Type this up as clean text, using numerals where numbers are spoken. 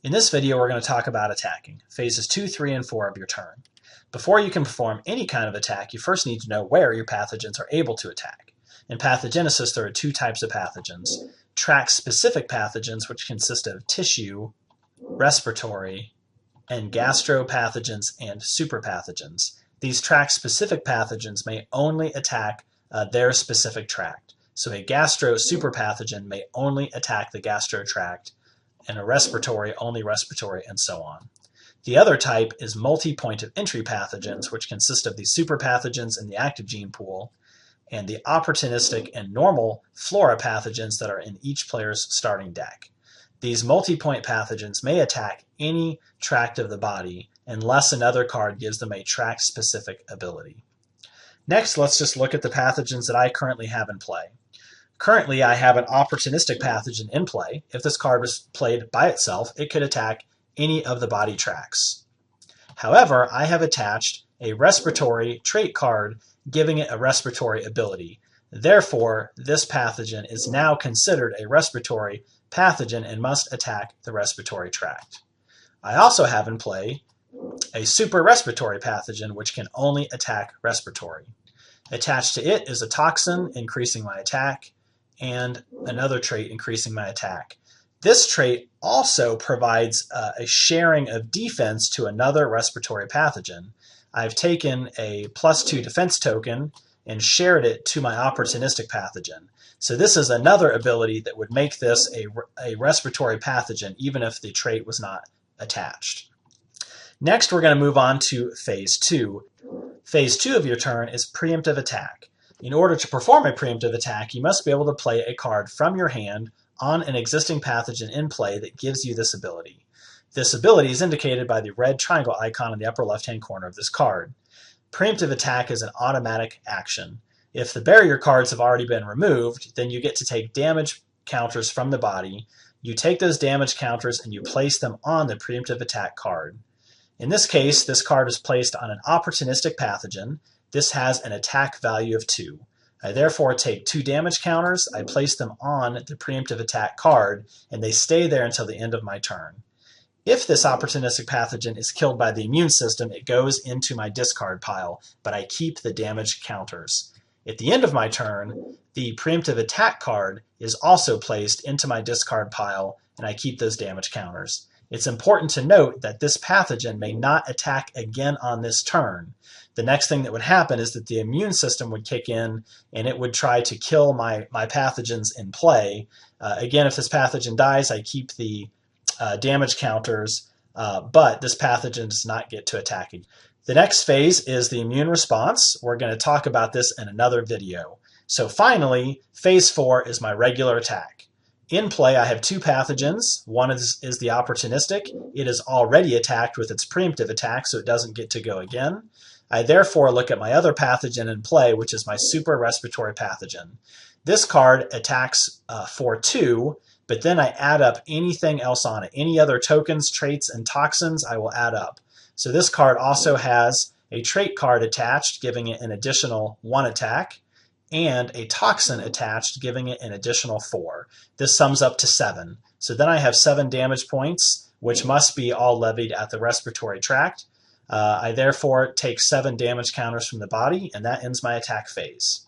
In this video, we're going to talk about attacking, phases 2, 3, and 4 of your turn. Before you can perform any kind of attack, you first need to know where your pathogens are able to attack. In pathogenesis, there are two types of pathogens: tract-specific pathogens, which consist of tissue, respiratory, and gastropathogens and superpathogens. These tract-specific pathogens may only attack their specific tract. So a gastro-superpathogen may only attack the gastro tract, and a respiratory only respiratory, and so on. The other type is multi-point of entry pathogens, which consist of the superpathogens in the active gene pool and the opportunistic and normal flora pathogens that are in each player's starting deck. These multi-point pathogens may attack any tract of the body unless another card gives them a tract-specific ability. Next, let's just look at the pathogens that I currently have in play. Currently, I have an opportunistic pathogen in play. If this card was played by itself, it could attack any of the body tracts. However, I have attached a respiratory trait card giving it a respiratory ability. Therefore, this pathogen is now considered a respiratory pathogen and must attack the respiratory tract. I also have in play a super respiratory pathogen which can only attack respiratory. Attached to it is a toxin increasing my attack, and another trait increasing my attack. This trait also provides a sharing of defense to another respiratory pathogen. I've taken a +2 defense token and shared it to my opportunistic pathogen. So this is another ability that would make this a respiratory pathogen even if the trait was not attached. Next, we're going to move on to phase 2. Phase 2 of your turn is preemptive attack. In order to perform a preemptive attack, you must be able to play a card from your hand on an existing pathogen in play that gives you this ability. This ability is indicated by the red triangle icon in the upper left-hand corner of this card. Preemptive attack is an automatic action. If the barrier cards have already been removed, then you get to take damage counters from the body. You take those damage counters and you place them on the preemptive attack card. In this case, this card is placed on an opportunistic pathogen. This has an attack value of 2. I therefore take 2 damage counters, I place them on the preemptive attack card, and they stay there until the end of my turn. If this opportunistic pathogen is killed by the immune system, it goes into my discard pile, but I keep the damage counters. At the end of my turn, the preemptive attack card is also placed into my discard pile, and I keep those damage counters. It's important to note that this pathogen may not attack again on this turn. The next thing that would happen is that the immune system would kick in and it would try to kill my pathogens in play. Again, if this pathogen dies, I keep the damage counters, but this pathogen does not get to attacking. The next phase is the immune response. We're going to talk about this in another video. So finally, phase 4 is my regular attack. In play, I have 2 pathogens. One is the opportunistic. It is already attacked with its preemptive attack, so it doesn't get to go again. I therefore look at my other pathogen in play, which is my super respiratory pathogen. This card attacks for 2, but then I add up anything else on it. Any other tokens, traits, and toxins I will add up. So this card also has a trait card attached, giving it an additional 1 attack, and a toxin attached, giving it an additional 4. This sums up to 7. So then I have 7 damage points, which must be all levied at the respiratory tract. I therefore take 7 damage counters from the body, and that ends my attack phase.